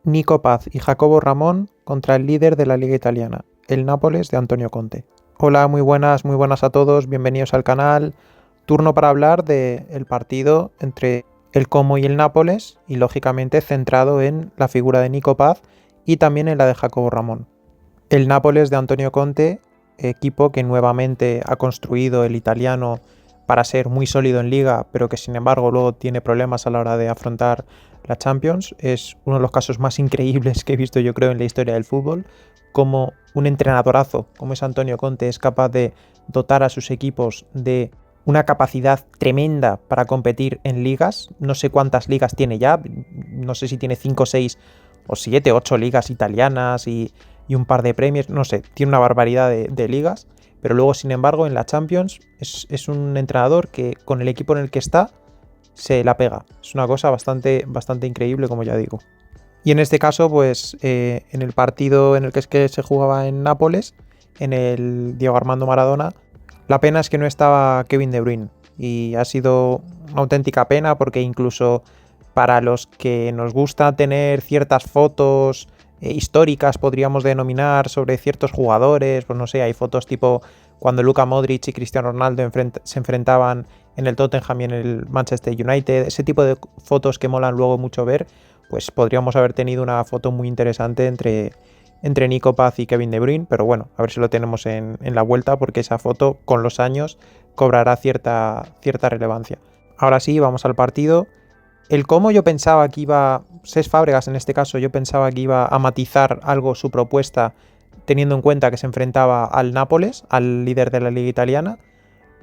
Nico Paz y Jacobo Ramón contra el líder de la Liga Italiana, el Nápoles de Antonio Conte. Hola, muy buenas a todos, bienvenidos al canal. Turno para hablar del partido entre el Como y el Nápoles y lógicamente centrado en la figura de Nico Paz y también en la de Jacobo Ramón. El Nápoles de Antonio Conte, equipo que nuevamente ha construido el italiano para ser muy sólido en Liga, pero que sin embargo luego tiene problemas a la hora de afrontar la Champions. Es uno de los casos más increíbles que he visto yo creo en la historia del fútbol, como un entrenadorazo como es Antonio Conte es capaz de dotar a sus equipos de una capacidad tremenda para competir en ligas. No sé cuántas ligas tiene ya, no sé si tiene 5, 6 o 7, 8 ligas italianas y un par de premios, no sé, tiene una barbaridad de ligas, pero luego sin embargo en la Champions es un entrenador que con el equipo en el que está se la pega. Es una cosa bastante increíble, como ya digo. Y en este caso, pues en el partido en el que se jugaba en Nápoles, en el Diego Armando Maradona, la pena es que no estaba Kevin De Bruyne y ha sido una auténtica pena porque incluso para los que nos gusta tener ciertas fotos históricas, podríamos denominar, sobre ciertos jugadores, pues no sé, hay fotos tipo cuando Luka Modric y Cristiano Ronaldo se enfrentaban en el Tottenham y en el Manchester United, ese tipo de fotos que molan luego mucho ver, pues podríamos haber tenido una foto muy interesante entre Nico Paz y Kevin De Bruyne, pero bueno, a ver si lo tenemos en la vuelta porque esa foto con los años cobrará cierta relevancia. Ahora sí, vamos al partido. El cómo yo pensaba que iba, Cesc Fàbregas en este caso, yo pensaba que iba a matizar algo su propuesta teniendo en cuenta que se enfrentaba al Nápoles, al líder de la Liga Italiana,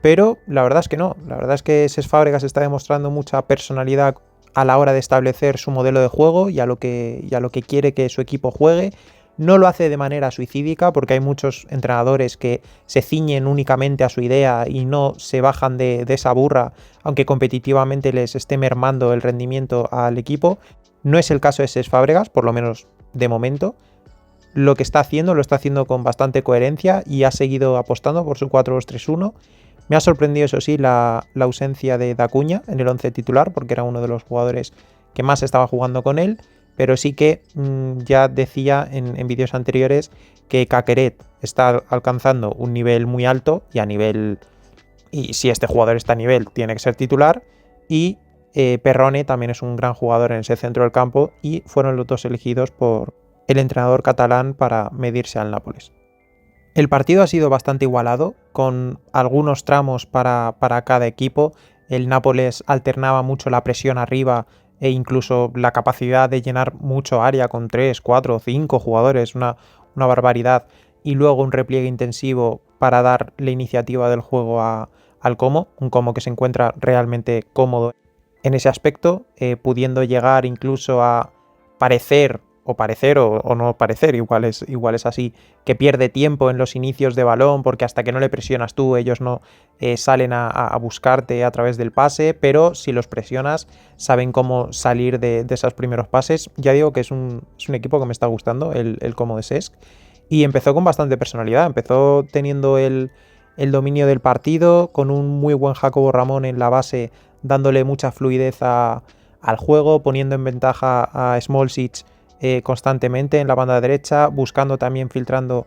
pero la verdad es que no, la verdad es que Cesc Fàbregas está demostrando mucha personalidad a la hora de establecer su modelo de juego y a lo que quiere que su equipo juegue. No lo hace de manera suicídica porque hay muchos entrenadores que se ciñen únicamente a su idea y no se bajan de esa burra, aunque competitivamente les esté mermando el rendimiento al equipo. No es el caso de Cesc Fàbregas, por lo menos de momento. Lo que está haciendo lo está haciendo con bastante coherencia y ha seguido apostando por su 4-2-3-1. Me ha sorprendido, eso sí, la ausencia de Dacuña en el 11 titular porque era uno de los jugadores que más estaba jugando con él. Pero sí que ya decía en vídeos anteriores que Caqueret está alcanzando un nivel muy alto y si este jugador está a nivel tiene que ser titular, y Perrone también es un gran jugador en ese centro del campo y fueron los dos elegidos por el entrenador catalán para medirse al Nápoles. El partido ha sido bastante igualado, con algunos tramos para cada equipo. El Nápoles alternaba mucho la presión arriba e incluso la capacidad de llenar mucho área con 3, 4, 5 jugadores, una barbaridad, y luego un repliegue intensivo para dar la iniciativa del juego al Como, un Como que se encuentra realmente cómodo en ese aspecto, pudiendo llegar incluso a parecer o no parecer, igual es así, que pierde tiempo en los inicios de balón porque hasta que no le presionas tú ellos no salen a buscarte a través del pase, pero si los presionas saben cómo salir de esos primeros pases. Ya digo que es un equipo que me está gustando, el Como de Cesc, y empezó con bastante personalidad, empezó teniendo el dominio del partido, con un muy buen Jacobo Ramón en la base, dándole mucha fluidez al juego, poniendo en ventaja a Smolcic constantemente en la banda derecha, buscando también, filtrando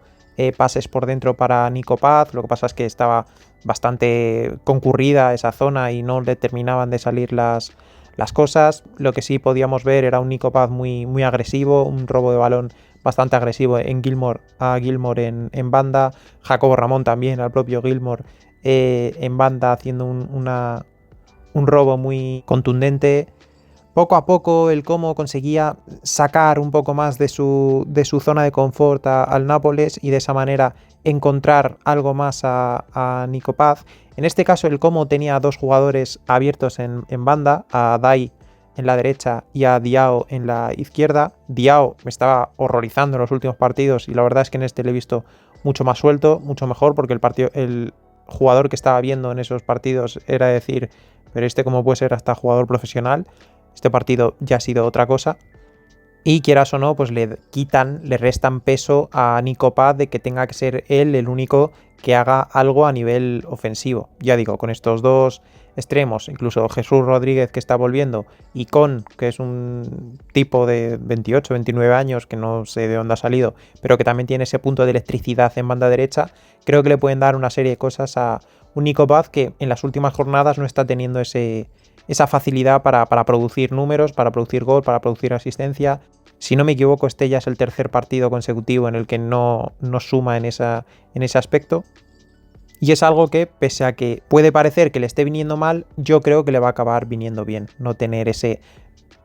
pases por dentro para Nico Paz. Lo que pasa es que estaba bastante concurrida esa zona y no le terminaban de salir las cosas. Lo que sí podíamos ver era un Nico Paz muy agresivo, un robo de balón bastante agresivo en Gilmour en banda, Jacobo Ramón también al propio Gilmour en banda haciendo un robo muy contundente. Poco a poco el Como conseguía sacar un poco más de su zona de confort al Nápoles y de esa manera encontrar algo más a Nico Paz. En este caso el Como tenía dos jugadores abiertos en banda, a Dai en la derecha y a Diao en la izquierda. Diao me estaba horrorizando en los últimos partidos y la verdad es que en este le he visto mucho más suelto, mucho mejor, porque el jugador que estaba viendo en esos partidos era decir, pero este cómo puede ser hasta jugador profesional. Este partido ya ha sido otra cosa. Y quieras o no, pues le restan peso a Nico Paz de que tenga que ser él el único que haga algo a nivel ofensivo. Ya digo, con estos dos extremos, incluso Jesús Rodríguez que está volviendo y Con, que es un tipo de 28, 29 años que no sé de dónde ha salido, pero que también tiene ese punto de electricidad en banda derecha, creo que le pueden dar una serie de cosas a un Nico Paz que en las últimas jornadas no está teniendo esa facilidad para producir números, para producir gol, para producir asistencia. Si no me equivoco, este ya es el tercer partido consecutivo en el que no suma en ese aspecto. Y es algo que, pese a que puede parecer que le esté viniendo mal, yo creo que le va a acabar viniendo bien. No tener ese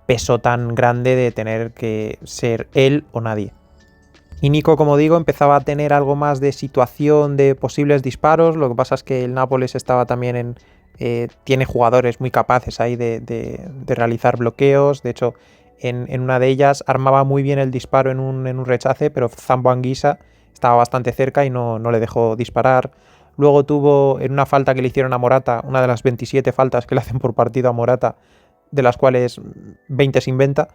peso tan grande de tener que ser él o nadie. Y Nico, como digo, empezaba a tener algo más de situación de posibles disparos. Lo que pasa es que el Nápoles estaba también tiene jugadores muy capaces ahí de realizar bloqueos. De hecho, en una de ellas armaba muy bien el disparo en un rechace, pero Zambo Anguissa estaba bastante cerca y no le dejó disparar. Luego tuvo en una falta que le hicieron a Morata, una de las 27 faltas que le hacen por partido a Morata, de las cuales 20 se inventa.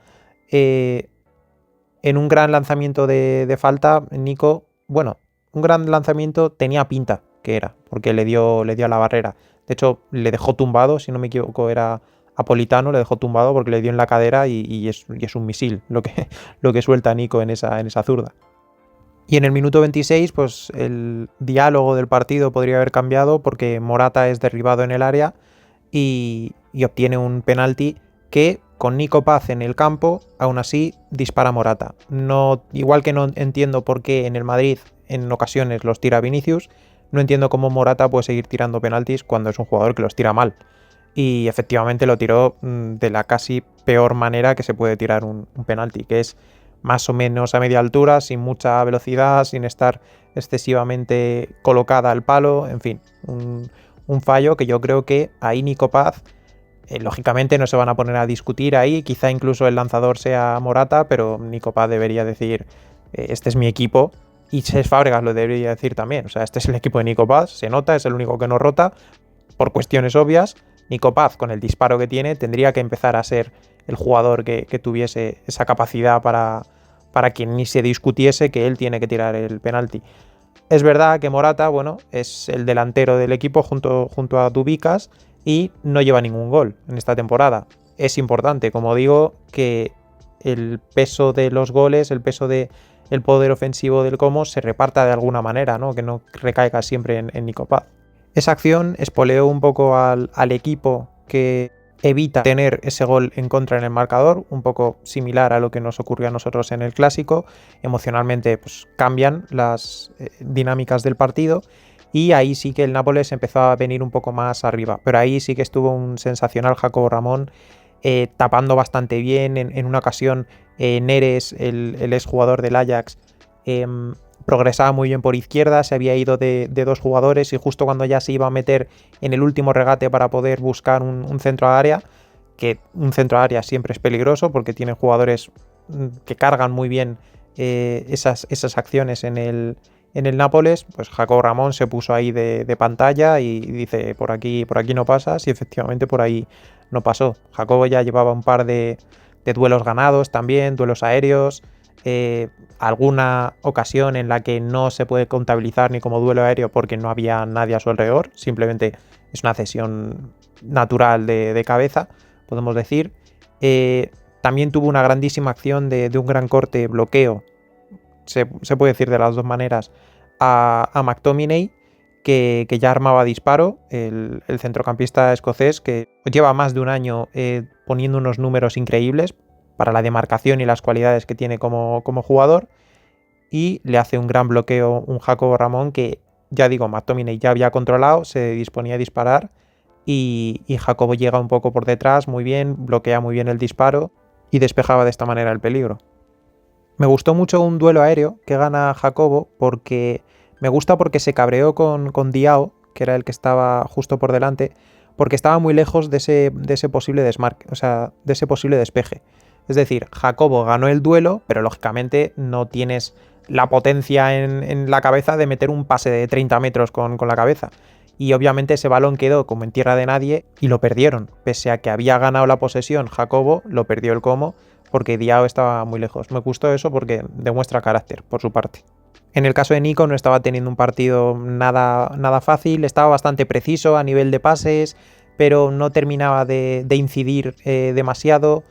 En un gran lanzamiento de falta, Nico, bueno, un gran lanzamiento tenía pinta que era, porque le dio a la barrera. De hecho, le dejó tumbado, si no me equivoco, era Apolitano, le dejó tumbado porque le dio en la cadera y es un misil lo que suelta Nico en esa zurda. Y en el minuto 26, pues el diálogo del partido podría haber cambiado porque Morata es derribado en el área y obtiene un penalti que con Nico Paz en el campo, aún así dispara Morata. No, igual que no entiendo por qué en el Madrid en ocasiones los tira Vinicius, no entiendo cómo Morata puede seguir tirando penaltis cuando es un jugador que los tira mal. Y efectivamente lo tiró de la casi peor manera que se puede tirar un penalti, que es más o menos a media altura, sin mucha velocidad, sin estar excesivamente colocada al palo, en fin, un fallo que yo creo que ahí Nico Paz, lógicamente no se van a poner a discutir ahí, quizá incluso el lanzador sea Morata, pero Nico Paz debería decir, este es mi equipo, y Cesc Fábregas lo debería decir también, o sea, este es el equipo de Nico Paz, se nota, es el único que no rota, por cuestiones obvias. Nico Paz, con el disparo que tiene, tendría que empezar a ser el jugador que tuviese esa capacidad para que ni se discutiese que él tiene que tirar el penalti. Es verdad que Morata, bueno, es el delantero del equipo junto a Dubicas y no lleva ningún gol en esta temporada. Es importante, como digo, que el peso de los goles, el peso del poder ofensivo del Como se reparta de alguna manera, ¿no? Que no recaiga siempre en Nico Paz. Esa acción espoleó un poco al equipo que evita tener ese gol en contra en el marcador, un poco similar a lo que nos ocurrió a nosotros en el Clásico. Emocionalmente pues, cambian las dinámicas del partido y ahí sí que el Nápoles empezó a venir un poco más arriba, pero ahí sí que estuvo un sensacional Jacobo Ramón tapando bastante bien. En una ocasión Neres, el exjugador del Ajax, progresaba muy bien por izquierda, se había ido de dos jugadores y justo cuando ya se iba a meter en el último regate para poder buscar un centro a área, que un centro a área siempre es peligroso porque tiene jugadores que cargan muy bien esas acciones en el Nápoles, pues Jacobo Ramón se puso ahí de pantalla y dice por aquí no pasas, y efectivamente por ahí no pasó. Jacobo ya llevaba un par de duelos ganados también, duelos aéreos, alguna ocasión en la que no se puede contabilizar ni como duelo aéreo porque no había nadie a su alrededor, simplemente es una cesión natural de cabeza, podemos decir. También tuvo una grandísima acción de un gran corte, bloqueo, se puede decir de las dos maneras, a McTominay, que ya armaba disparo, el centrocampista escocés que lleva más de un año poniendo unos números increíbles para la demarcación y las cualidades que tiene como jugador, y le hace un gran bloqueo un Jacobo Ramón que, ya digo, McTominay ya había controlado, se disponía a disparar y Jacobo llega un poco por detrás, muy bien, bloquea muy bien el disparo y despejaba de esta manera el peligro. Me gustó mucho un duelo aéreo que gana Jacobo porque se cabreó con Diao, que era el que estaba justo por delante, porque estaba muy lejos de ese posible desmarque, o sea, de ese posible despeje. Es decir, Jacobo ganó el duelo, pero lógicamente no tienes la potencia en la cabeza de meter un pase de 30 metros con la cabeza. Y obviamente ese balón quedó como en tierra de nadie y lo perdieron. Pese a que había ganado la posesión Jacobo, lo perdió el Como porque Diao estaba muy lejos. Me gustó eso porque demuestra carácter por su parte. En el caso de Nico no estaba teniendo un partido nada fácil, estaba bastante preciso a nivel de pases, pero no terminaba de incidir demasiado.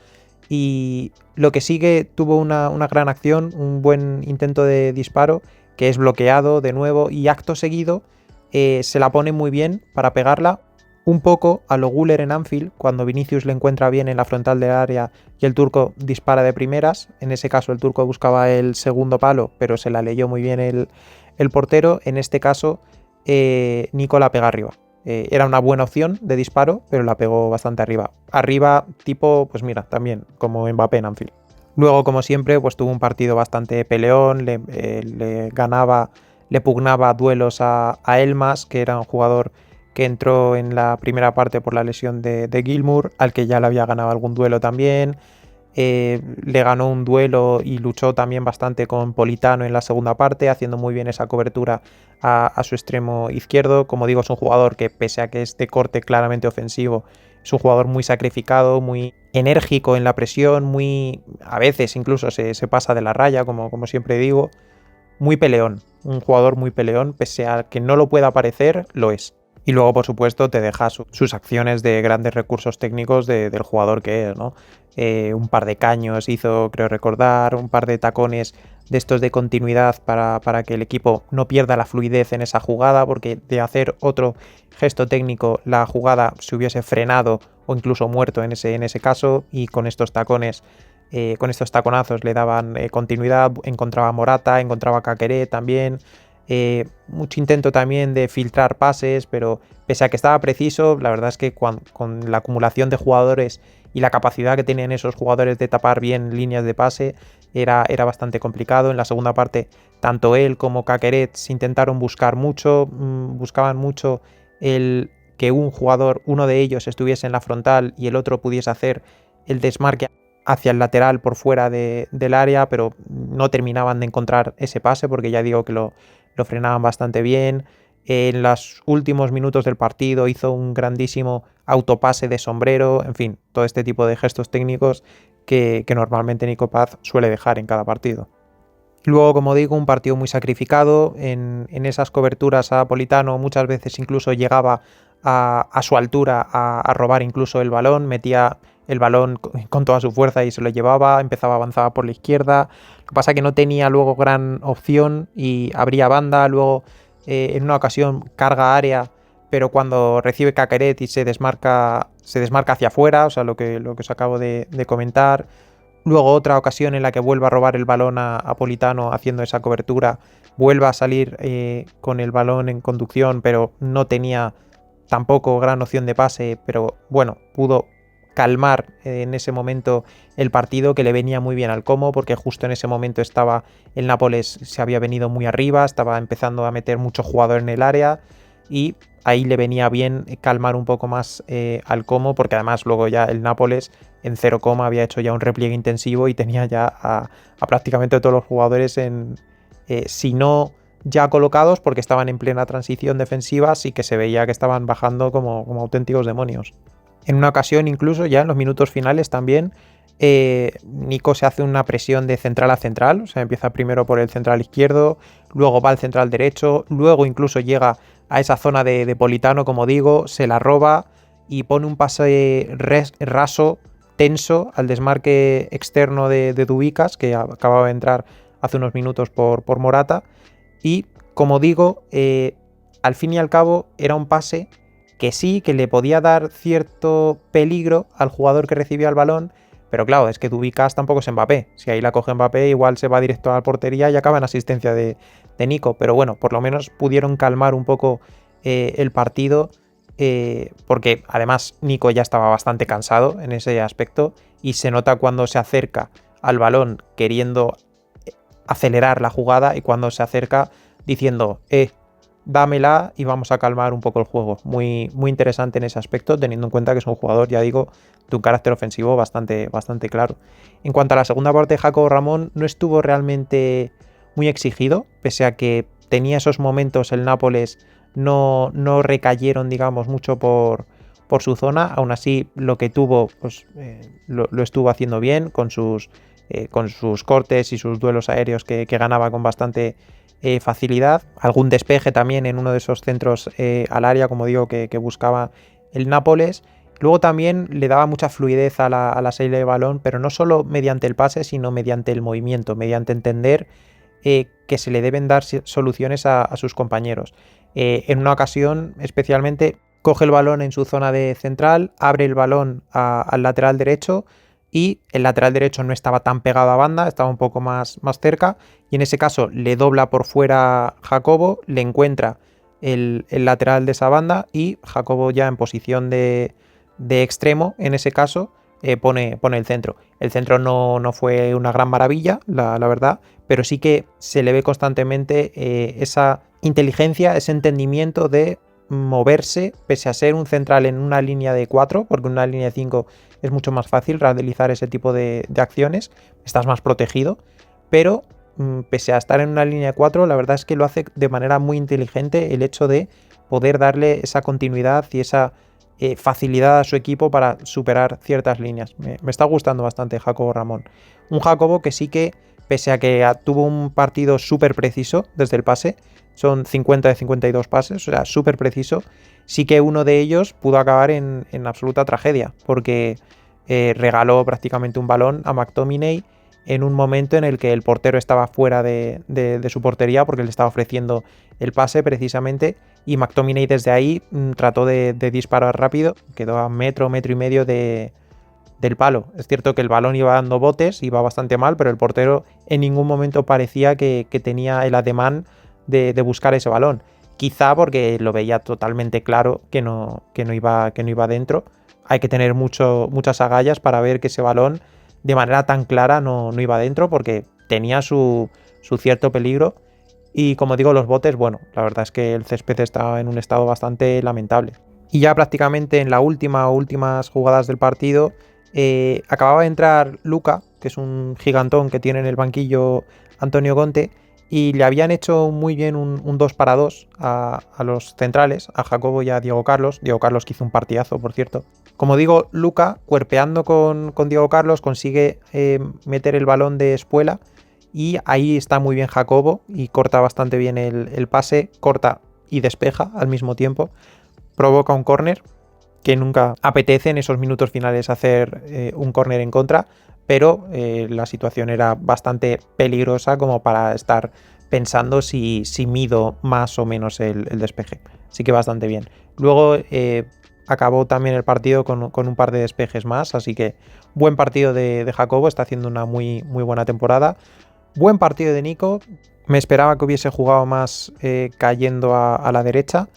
Y lo que sigue tuvo una gran acción, un buen intento de disparo, que es bloqueado de nuevo, y acto seguido se la pone muy bien para pegarla, un poco a lo Güler en Anfield, cuando Vinicius le encuentra bien en la frontal del área y el turco dispara de primeras. En ese caso el turco buscaba el segundo palo, pero se la leyó muy bien el portero. En este caso Nico la pega arriba. Era una buena opción de disparo, pero la pegó bastante arriba. Arriba tipo, pues mira, también como Mbappé en Anfield. Luego, como siempre, pues tuvo un partido bastante peleón, le ganaba, le pugnaba duelos a Elmas, que era un jugador que entró en la primera parte por la lesión de Gilmour, al que ya le había ganado algún duelo también. Le ganó un duelo y luchó también bastante con Politano en la segunda parte, haciendo muy bien esa cobertura a su extremo izquierdo. Como digo, es un jugador que, pese a que es de corte claramente ofensivo, es un jugador muy sacrificado, muy enérgico en la presión, muy a veces incluso se pasa de la raya, como siempre digo. Muy peleón, un jugador muy peleón, pese a que no lo pueda parecer, lo es. Y luego, por supuesto, te deja sus acciones de grandes recursos técnicos del jugador que es, ¿no? Un par de caños hizo, creo recordar, un par de tacones de estos de continuidad para que el equipo no pierda la fluidez en esa jugada, porque de hacer otro gesto técnico la jugada se hubiese frenado o incluso muerto en ese caso, y con estos tacones, con estos taconazos le daban continuidad. Encontraba Morata, encontraba Caqueret también. Mucho intento también de filtrar pases, pero pese a que estaba preciso, la verdad es que con la acumulación de jugadores y la capacidad que tenían esos jugadores de tapar bien líneas de pase, era bastante complicado. En la segunda parte, tanto él como Caqueret se intentaron buscar mucho, buscaban mucho el que un jugador, uno de ellos estuviese en la frontal y el otro pudiese hacer el desmarque hacia el lateral por fuera del área, pero no terminaban de encontrar ese pase, porque ya digo que lo frenaban bastante bien. En los últimos minutos del partido hizo un grandísimo autopase de sombrero, en fin, todo este tipo de gestos técnicos que normalmente Nico Paz suele dejar en cada partido. Luego, como digo, un partido muy sacrificado. En esas coberturas a Politano muchas veces incluso llegaba a su altura a robar incluso el balón, metía el balón con toda su fuerza y se lo llevaba, empezaba a avanzar por la izquierda. Lo que pasa es que no tenía luego gran opción y abría banda. Luego en una ocasión carga área, pero cuando recibe Caqueret y se desmarca hacia afuera, o sea, lo que os acabo de comentar. Luego otra ocasión en la que vuelve a robar el balón a Politano haciendo esa cobertura, vuelve a salir con el balón en conducción, pero no tenía tampoco gran opción de pase, pero bueno, pudo calmar en ese momento el partido, que le venía muy bien al Como, porque justo en ese momento estaba el Nápoles, se había venido muy arriba, estaba empezando a meter mucho jugador en el área y ahí le venía bien calmar un poco más al Como, porque además luego ya el Nápoles en 0, había hecho ya un repliegue intensivo y tenía ya a prácticamente todos los jugadores si no ya colocados, porque estaban en plena transición defensiva, sí que se veía que estaban bajando como auténticos demonios. En una ocasión, incluso ya en los minutos finales también, Nico se hace una presión de central a central, o sea, empieza primero por el central izquierdo, luego va al central derecho, luego incluso llega a esa zona de Politano, como digo, se la roba y pone un pase raso, tenso, al desmarque externo de Dubicas, que acababa de entrar hace unos minutos por Morata. Y, como digo, al fin y al cabo era un pase que sí, que le podía dar cierto peligro al jugador que recibía el balón, pero claro, es que Dubicas tampoco es Mbappé. Si ahí la coge Mbappé, igual se va directo a la portería y acaba en asistencia de Nico. Pero bueno, por lo menos pudieron calmar un poco el partido, porque además Nico ya estaba bastante cansado en ese aspecto y se nota cuando se acerca al balón queriendo acelerar la jugada y cuando se acerca diciendo dámela y vamos a calmar un poco el juego. Muy, muy interesante en ese aspecto, teniendo en cuenta que es un jugador, ya digo, de un carácter ofensivo bastante claro. En cuanto a la segunda parte, Jacobo Ramón no estuvo realmente muy exigido, pese a que tenía esos momentos el Nápoles, no recayeron, digamos, mucho por su zona. Aún así, lo que tuvo, pues lo estuvo haciendo bien con sus cortes y sus duelos aéreos que ganaba con bastante facilidad. Algún despeje también en uno de esos centros al área, como digo, que buscaba el Nápoles. Luego también le daba mucha fluidez a la salida de balón, pero no solo mediante el pase, sino mediante el movimiento, mediante entender que se le deben dar soluciones a sus compañeros. En una ocasión, especialmente, coge el balón en su zona de central, abre el balón al lateral derecho y el lateral derecho no estaba tan pegado a banda, estaba un poco más cerca, y en ese caso le dobla por fuera Jacobo, le encuentra el lateral de esa banda y Jacobo ya en posición de extremo, en ese caso, pone el centro. El centro no fue una gran maravilla, la verdad, pero sí que se le ve constantemente esa inteligencia, ese entendimiento de moverse, pese a ser un central en una línea de 4, porque en una línea de 5 es mucho más fácil realizar ese tipo de acciones, estás más protegido, pero pese a estar en una línea de 4, la verdad es que lo hace de manera muy inteligente el hecho de poder darle esa continuidad y esa facilidad a su equipo para superar ciertas líneas. Me está gustando bastante Jacobo Ramón. Un Jacobo que sí que, pese a que tuvo un partido súper preciso desde el pase, son 50 de 52 pases, o sea, súper preciso, sí que uno de ellos pudo acabar en absoluta tragedia, porque regaló prácticamente un balón a McTominay en un momento en el que el portero estaba fuera de su portería porque le estaba ofreciendo el pase precisamente, y McTominay desde ahí trató de disparar rápido, quedó a metro y medio del palo. Es cierto que el balón iba dando botes, iba bastante mal, pero el portero en ningún momento parecía que tenía el ademán de buscar ese balón. Quizá porque lo veía totalmente claro que no iba dentro. Hay que tener muchas agallas para ver que ese balón de manera tan clara no iba dentro, porque tenía su cierto peligro. Y como digo, los botes, bueno, la verdad es que el césped estaba en un estado bastante lamentable. Y ya prácticamente en la últimas jugadas del partido, acababa de entrar Luca, que es un gigantón que tiene en el banquillo Antonio Conte, y le habían hecho muy bien un 2-2 a los centrales, a Jacobo y a Diego Carlos que hizo un partidazo, por cierto. Como digo, Luca, cuerpeando con Diego Carlos, consigue meter el balón de espuela, y ahí está muy bien Jacobo y corta bastante bien el pase, corta y despeja al mismo tiempo, provoca un córner, que nunca apetece en esos minutos finales hacer un córner en contra, pero la situación era bastante peligrosa como para estar pensando si mido más o menos el despeje. Así que bastante bien. Luego acabó también el partido con un par de despejes más, así que buen partido de Jacobo, está haciendo una muy buena temporada. Buen partido de Nico, me esperaba que hubiese jugado más cayendo a la derecha.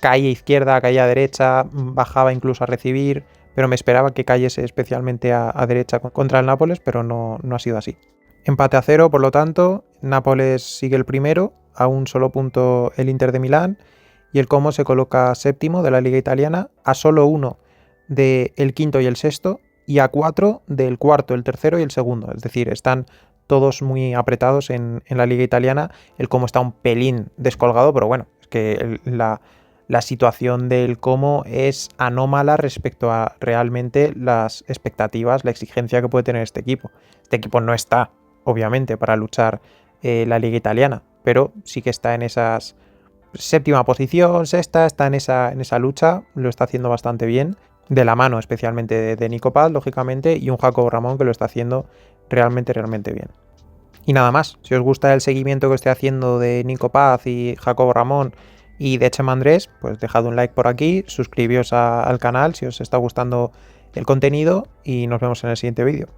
Caía a izquierda, caía a derecha, bajaba incluso a recibir, pero me esperaba que cayese especialmente a derecha contra el Nápoles, pero no ha sido así. Empate a 0, por lo tanto, Nápoles sigue el primero, a un solo punto el Inter de Milán, y el Como se coloca séptimo de la Liga Italiana, a solo 1 del quinto y el sexto, y a 4 del cuarto, el tercero y el segundo. Es decir, están todos muy apretados en la Liga Italiana. El Como está un pelín descolgado, pero bueno, es que la situación del Como es anómala respecto a realmente las expectativas, la exigencia que puede tener este equipo. Este equipo no está, obviamente, para luchar la Liga Italiana, pero sí que está en esas séptima posición, sexta, está en esa lucha, lo está haciendo bastante bien, de la mano especialmente de Nico Paz, lógicamente, y un Jacobo Ramón que lo está haciendo realmente bien. Y nada más, si os gusta el seguimiento que estoy haciendo de Nico Paz y Jacobo Ramón y de Chema Andrés, pues dejad un like por aquí, suscribíos al canal si os está gustando el contenido y nos vemos en el siguiente vídeo.